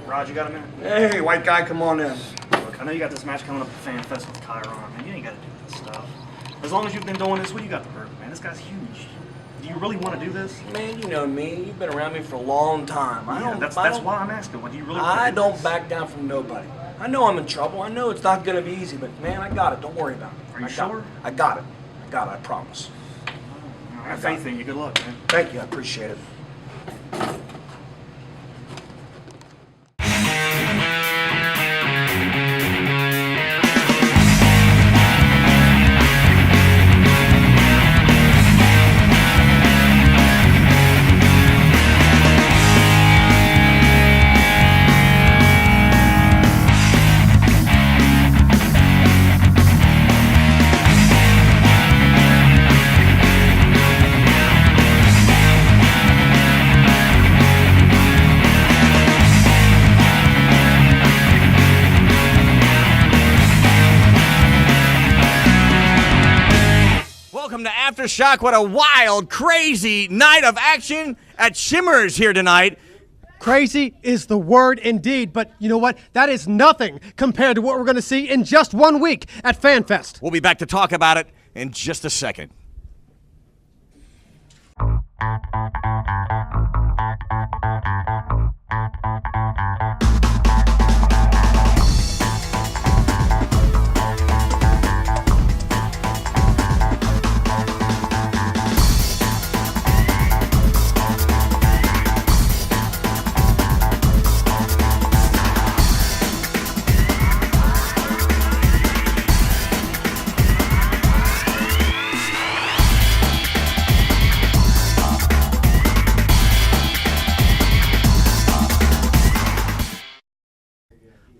Rod, you got a minute? Hey, white guy, come on in. Look, I know you got this match coming up at Fan Fest with Chiron, man. You ain't got to do this stuff. As long as you've been doing this, you got the burger, man. This guy's huge. Do you really want to do this? Man, you know me. You've been around me for a long time. That's why I'm asking. What do you really want to do? I don't back down from nobody. I know I'm in trouble. I know it's not going to be easy, but man, I got it. Don't worry about it. Are you sure? I got it. I promise. I have faith in you. Good luck, man. Thank you. I appreciate it. Welcome to AfterShock. What a wild, crazy night of action at Shimmers here tonight. Crazy is the word indeed, but you know what? That is nothing compared to what we're going to see in just 1 week at FanFest. We'll be back to talk about it in just a second.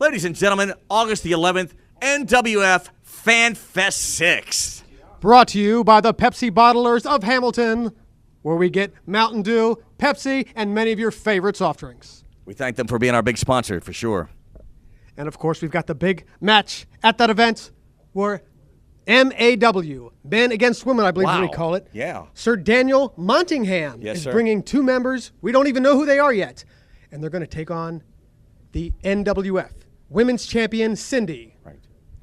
Ladies and gentlemen, August the 11th, NWF FanFest 6. Brought to you by the Pepsi bottlers of Hamilton, where we get Mountain Dew, Pepsi, and many of your favorite soft drinks. We thank them for being our big sponsor, for sure. And of course, we've got the big match at that event where MAW, men against women, I believe is what we call it. Yeah. Sir Daniel Montingham is bringing 2 members. We don't even know who they are yet. And they're going to take on the NWF Women's Champion, Cindy. Right.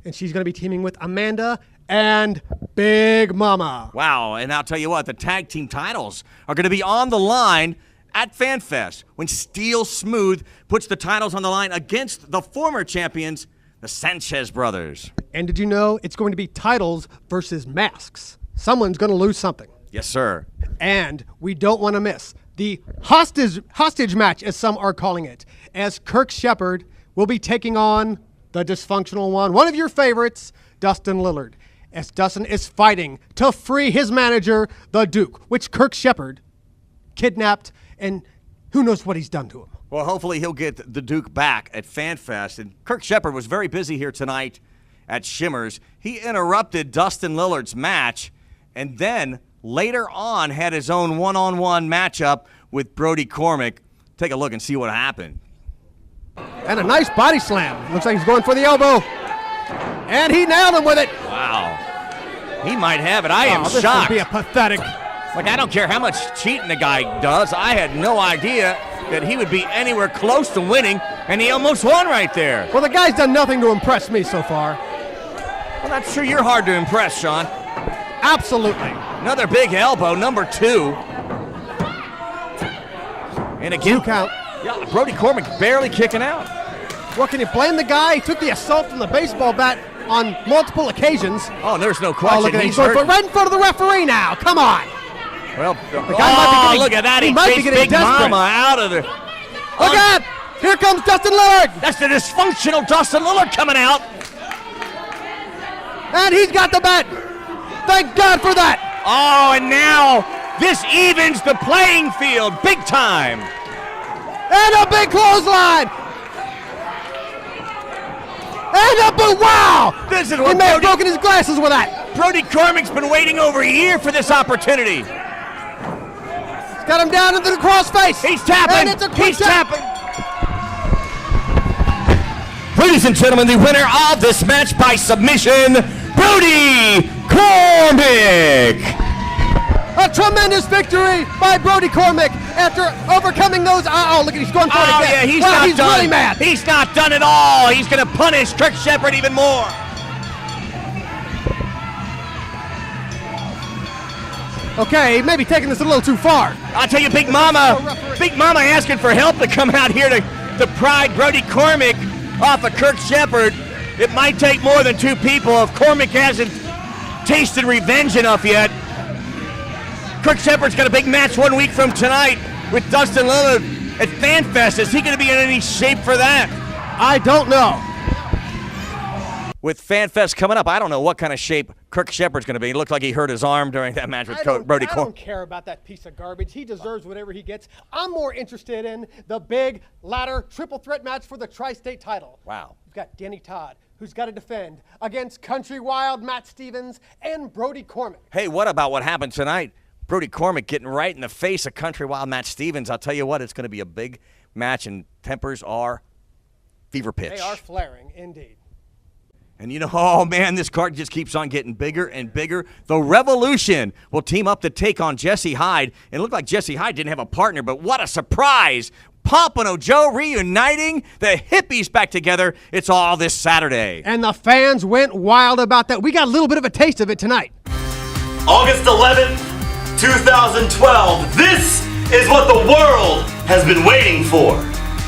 And she's going to be teaming with Amanda and Big Mama. Wow, and I'll tell you what, the tag team titles are going to be on the line at FanFest when Steel Smooth puts the titles on the line against the former champions, the Sanchez brothers. And did you know it's going to be titles versus masks? Someone's going to lose something. Yes, sir. And we don't want to miss the hostage match, as some are calling it, as Kirk Shepard will be taking on the dysfunctional one of your favorites, Dustin Lillard, as Dustin is fighting to free his manager, the Duke, which Kirk Shepard kidnapped, and who knows what he's done to him. Well, hopefully he'll get the Duke back at FanFest. And Kirk Shepard was very busy here tonight at Shimmers. He interrupted Dustin Lillard's match and then later on had his own one-on-one matchup with Brody Cormick. Take a look and see what happened. And a nice body slam. Looks like he's going for the elbow. And he nailed him with it. Wow. He might have it. I am this shocked. Would be a pathetic. Like, I don't care how much cheating the guy does. I had no idea that he would be anywhere close to winning, and he almost won right there. Well, the guy's done nothing to impress me so far. Well, that's true. You're hard to impress, Sean. Absolutely. Another big elbow, number 2. And again, 2 count. Yeah, Brody Cormick barely kicking out. What, can you blame the guy? He took the assault from the baseball bat on multiple occasions. Oh, there's no question. Oh, look at him. He's going for right in front of the referee now. Come on. Well, the guy might be getting, look at that. He might be chased getting Big Mama out of there. Look out. Here comes Dustin Lillard. That's the dysfunctional Dustin Lillard coming out. And he's got the bat. Thank God for that. Oh, and now this evens the playing field big time. And a big clothesline. And a boot. Wow. This is what he may have broken his glasses with that. Brody Cormick's been waiting over a year for this opportunity. He's got him down into the crossface. He's tapping. And it's a quick tapping. Ladies and gentlemen, the winner of this match by submission, Brody Cormick. A tremendous victory by Brody Cormick. after overcoming those. Oh, look at he's going for it Oh, again. yeah, he's Wow, not he's done. really mad. He's not done at all. He's going to punish Kirk Shepherd even more. Okay, maybe taking this a little too far. I'll tell you, Big Mama asking for help to come out here to pride Brody Cormick off of Kirk Shepherd. It might take more than two people if Cormick hasn't tasted revenge enough yet. Kirk Shepherd's got a big match 1 week from tonight with Dustin Lillard at FanFest. Is he going to be in any shape for that? I don't know. With FanFest coming up, I don't know what kind of shape Kirk Shepherd's going to be. He looked like he hurt his arm during that match with Brody I don't Cormick. care about that piece of garbage. He deserves whatever he gets. I'm more interested in the big ladder triple threat match for the tri-state title. Wow. You've got Danny Todd, who's got to defend against Country Wild Matt Stevens and Brody Cormick. Hey, what about what happened tonight? Brody Cormick getting right in the face of Country Wild Matt Stevens. I'll tell you what, it's going to be a big match, and tempers are fever pitch. They are flaring, indeed. And you know, oh man, this card just keeps on getting bigger and bigger. The Revolution will team up to take on Jesse Hyde. And it looked like Jesse Hyde didn't have a partner, but what a surprise. Pompano Joe reuniting the hippies back together. It's all this Saturday. And the fans went wild about that. We got a little bit of a taste of it tonight. August 11th, 2012. This is what the world has been waiting for.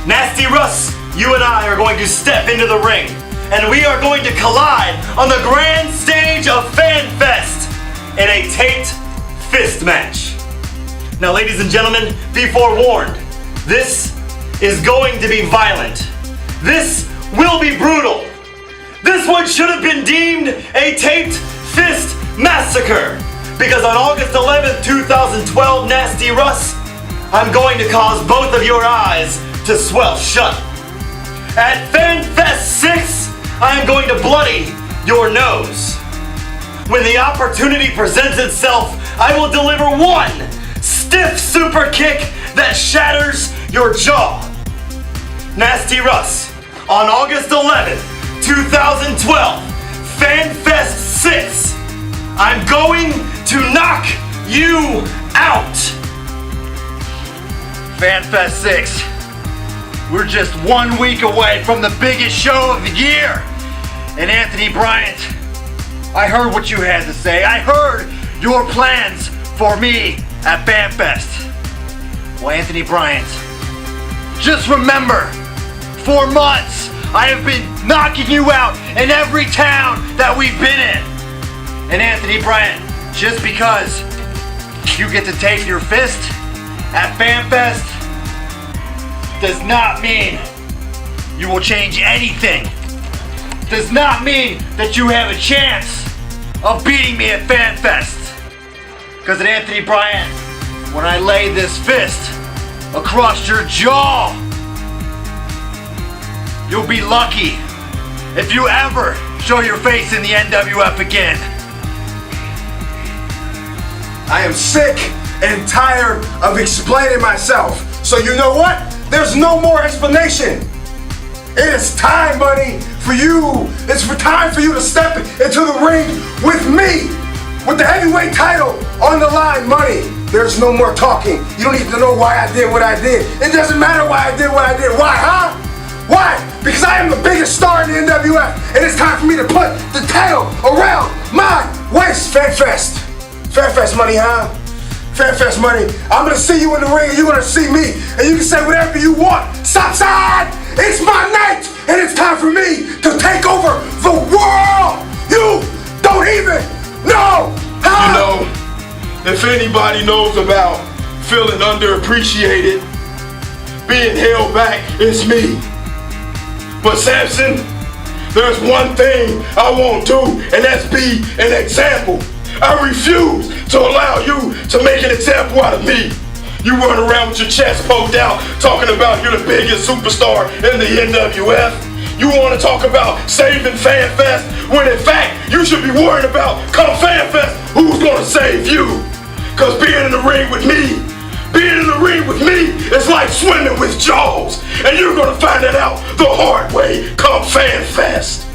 Nasty Russ, you and I are going to step into the ring, and we are going to collide on the grand stage of FanFest in a taped fist match. Now, ladies and gentlemen, be forewarned. This is going to be violent. This will be brutal. This one should have been deemed a taped fist massacre, because on August 11th, 2012, Nasty Russ, I'm going to cause both of your eyes to swell shut. At FanFest 6, I am going to bloody your nose. When the opportunity presents itself, I will deliver one stiff super kick that shatters your jaw. Nasty Russ, on August 11th, 2012, FanFest 6, I'm going to knock you out. FanFest 6, we're just 1 week away from the biggest show of the year. And Anthony Bryant, I heard what you had to say. I heard your plans for me at FanFest. Well, Anthony Bryant, just remember, for months, I have been knocking you out in every town that we've been in. And Anthony Bryant, just because you get to tape your fist at FanFest does not mean you will change anything. Does not mean that you have a chance of beating me at FanFest. Because at Anthony Bryant, when I lay this fist across your jaw, you'll be lucky if you ever show your face in the NWF again. I am sick and tired of explaining myself. So you know what? There's no more explanation. It is time, buddy, for you. It's time for you to step into the ring with me. With the heavyweight title on the line, money. There's no more talking. You don't need to know why I did what I did. It doesn't matter why I did what I did. Why, huh? Why? Because I am the biggest star in the NWF, and it's time for me to put the title around my waist. FanFest. FanFest money, huh? FanFest money. I'm gonna see you in the ring, and you're gonna see me, and you can say whatever you want. Southside, it's my night, and it's time for me to take over the world. You don't even know how. You know, if anybody knows about feeling underappreciated, being held back, it's me. But Samson, there's one thing I won't do, and that's be an example. I refuse to allow you to make an example out of me. You run around with your chest poked out, talking about you're the biggest superstar in the NWF. You want to talk about saving FanFest, when in fact, you should be worried about, come FanFest, who's going to save you? Because being in the ring with me is like swimming with Jaws. And you're going to find that out the hard way, come FanFest.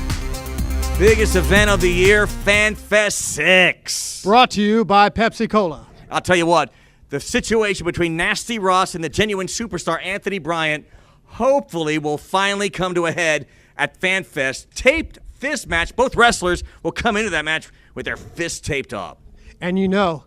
Biggest event of the year, FanFest 6. Brought to you by Pepsi Cola. I'll tell you what, the situation between Nasty Russ and the genuine superstar Anthony Bryant hopefully will finally come to a head at FanFest. Taped fist match. Both wrestlers will come into that match with their fists taped up. And you know,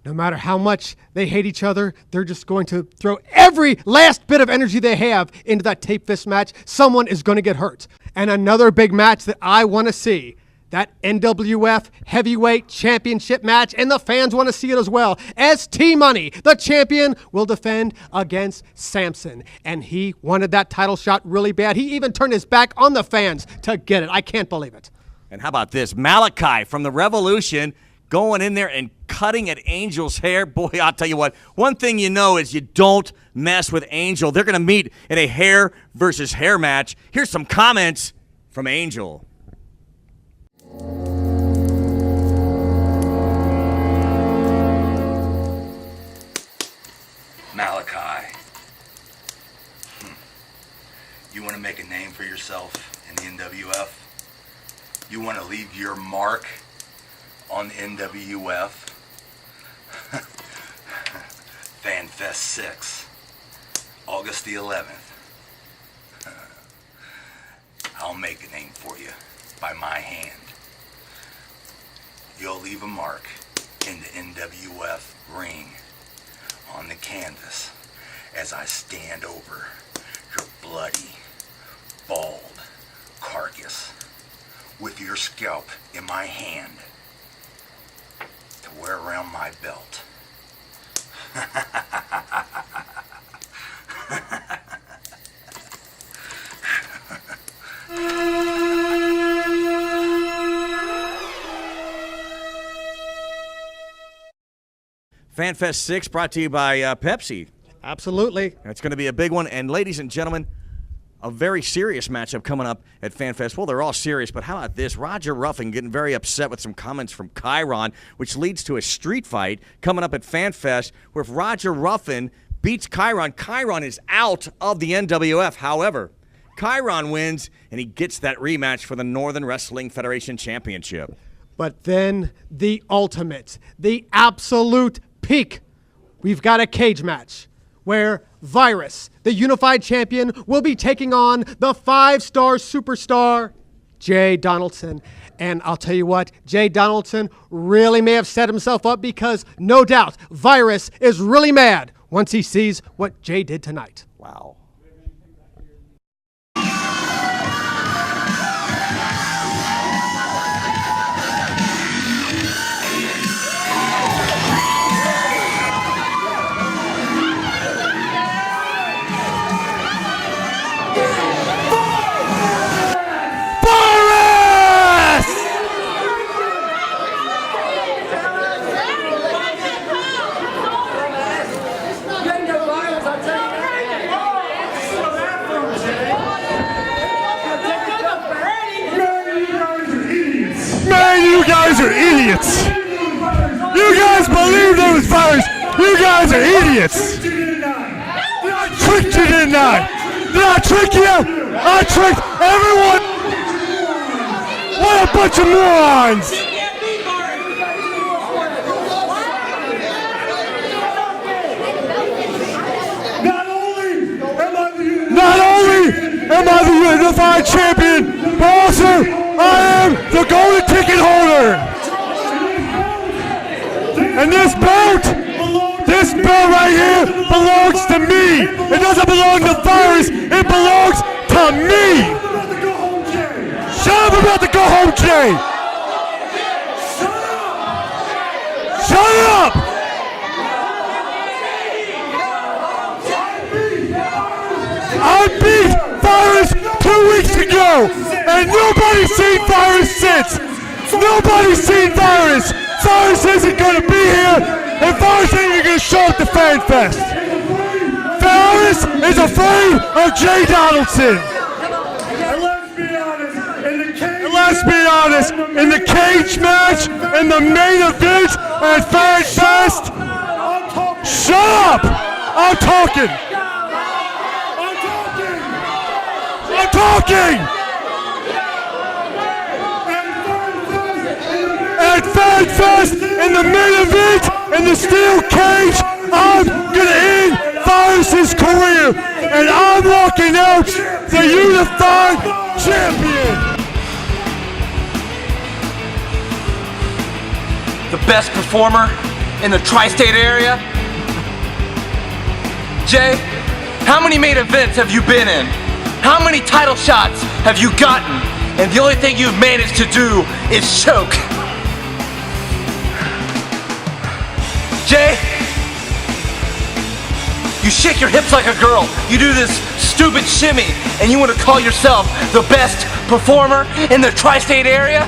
no matter how much they hate each other, they're just going to throw every last bit of energy they have into that tape fist match. Someone is going to get hurt. And another big match that I want to see, that NWF Heavyweight Championship match, and the fans want to see it as well, as T-Money, the champion, will defend against Samson. And he wanted that title shot really bad. He even turned his back on the fans to get it. I can't believe it. And how about this? Malachi from the Revolution going in there and cutting at Angel's hair. Boy, I'll tell you what, one thing you know is you don't mess with Angel. They're going to meet in a hair versus hair match. Here's some comments from Angel. Malachi, you want to make a name for yourself in the NWF? You want to leave your mark on the NWF? FanFest 6, August the 11th. I'll make a name for you by my hand. You'll leave a mark in the NWF ring on the canvas as I stand over your bloody, bald carcass with your scalp in my hand to wear around my belt. FanFest 6 brought to you by Pepsi. Absolutely. It's going to be a big one. And ladies and gentlemen, a very serious matchup coming up at FanFest. Well, they're all serious, but how about this? Roger Ruffin getting very upset with some comments from Chiron, which leads to a street fight coming up at FanFest, where if Roger Ruffin beats Chiron, Chiron is out of the NWF. However, Chiron wins, and he gets that rematch for the Northern Wrestling Federation Championship. But then the ultimate, the absolute peak. We've got a cage match where Virus, the unified champion, will be taking on the 5-star superstar, Jay Donaldson. And I'll tell you what, Jay Donaldson really may have set himself up, because no doubt Virus is really mad once he sees what Jay did tonight. Wow. You guys are idiots! You guys believe there was virus! You guys are idiots! Did I trick you, didn't I? Did I trick you? I tricked everyone! What a bunch of morons! Not only am I the unified champion, but also I am the golden ticket holder. And this belt right here belongs to me. It doesn't belong to Virus, it belongs to me. Shut up about the go home, Jay. Shut up. I beat Virus 2 weeks ago, and nobody's seen Virus since. Nobody's seen Virus. Virus isn't going to be here, and Virus ain't even going to show up to FanFest. Virus is afraid of Jay Donaldson. And let's be honest, in the cage match, in the main event at FanFest, shut up! I'm talking! I'm talking! At FanFest, in the main event, in the steel cage, I'm gonna end Virus's career, and I'm walking out the unified champion. The best performer in the tri-state area? Jay, how many main events have you been in? How many title shots have you gotten? And the only thing you've managed to do is choke. Jay, you shake your hips like a girl. You do this stupid shimmy, and you want to call yourself the best performer in the tri-state area?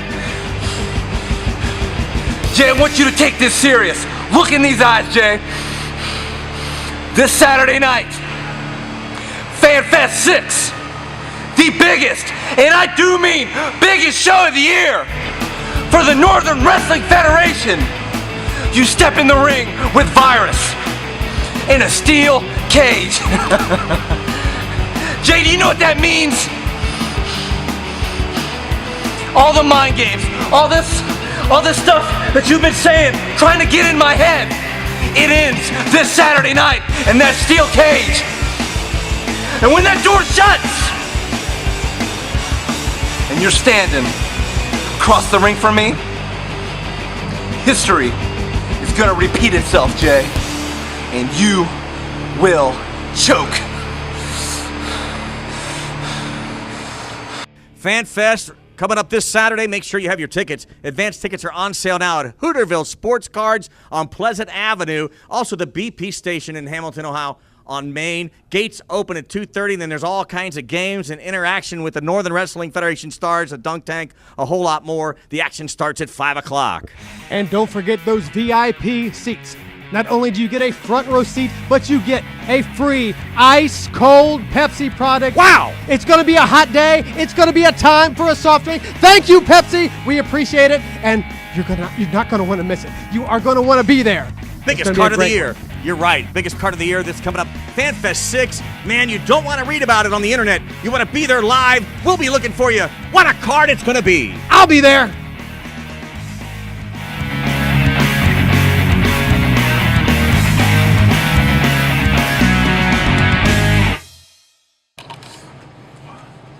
Jay, I want you to take this serious. Look in these eyes, Jay. This Saturday night, FanFest 6, the biggest, and I do mean biggest show of the year for the Northern Wrestling Federation. You step in the ring with Virus in a steel cage. Jay, do you know what that means? All the mind games, all this stuff that you've been saying, trying to get in my head, it ends this Saturday night in that steel cage. And when that door shuts, and you're standing across the ring from me, history is gonna repeat itself, Jay, and you will choke. FanFest coming up this Saturday. Make sure you have your tickets. Advanced tickets are on sale now at Hooterville Sports Cards on Pleasant Avenue. Also the BP station in Hamilton, Ohio on Main. Gates open at 2:30, and then there's all kinds of games and interaction with the Northern Wrestling Federation stars, a dunk tank, a whole lot more. The action starts at 5 o'clock. And don't forget those VIP seats. Not only do you get a front row seat, but you get a free ice cold Pepsi product. Wow! It's going to be a hot day. It's going to be a time for a soft drink. Thank you, Pepsi. We appreciate it. And you're not going to want to miss it. You are going to want to be there. Biggest card of the year. You're right. Biggest card of the year that's coming up. FanFest 6. Man, you don't want to read about it on the internet. You want to be there live. We'll be looking for you. What a card it's going to be. I'll be there.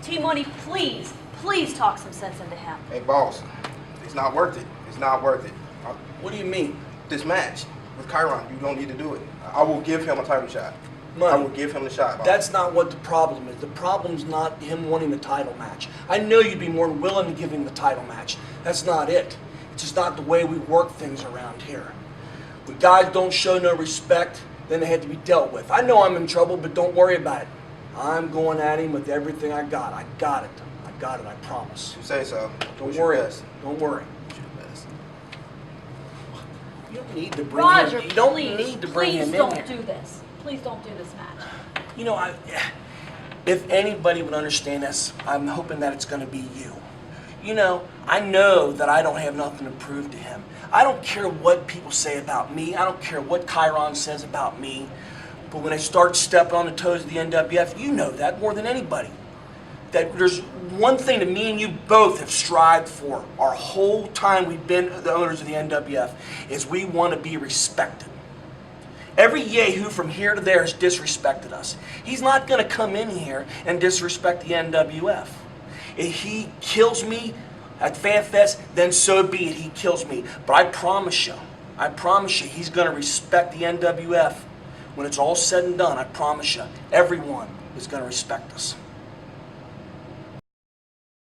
T-Money, please talk some sense into him. Hey, boss, it's not worth it. It's not worth it. What do you mean? This match with Chiron, you don't need to do it. I will give him a title shot. Money. I will give him the shot, boss. That's not what the problem is. The problem's not him wanting the title match. I know you'd be more than willing to give him the title match. That's not it. It's just not the way we work things around here. When guys don't show no respect, then they have to be dealt with. I know I'm in trouble, but don't worry about it. I'm going at him with everything I got. I got it. I got it, I promise. You say so. Don't worry. Don't worry. You don't need to bring Roger, him. You don't please, need to bring him in don't here. do this. Please don't do this match. You know, if anybody would understand this, I'm hoping that it's going to be you. You know, I know that I don't have nothing to prove to him. I don't care what people say about me. I don't care what Chiron says about me. But when I start stepping on the toes of the NWF, you know that more than anybody. That there's one thing that me and you both have strived for our whole time we've been the owners of the NWF is we want to be respected. Every yahoo from here to there has disrespected us. He's not going to come in here and disrespect the NWF. If he kills me at FanFest, then so be it. He kills me. But I promise you, he's going to respect the NWF. When it's all said and done, I promise you, everyone is going to respect us.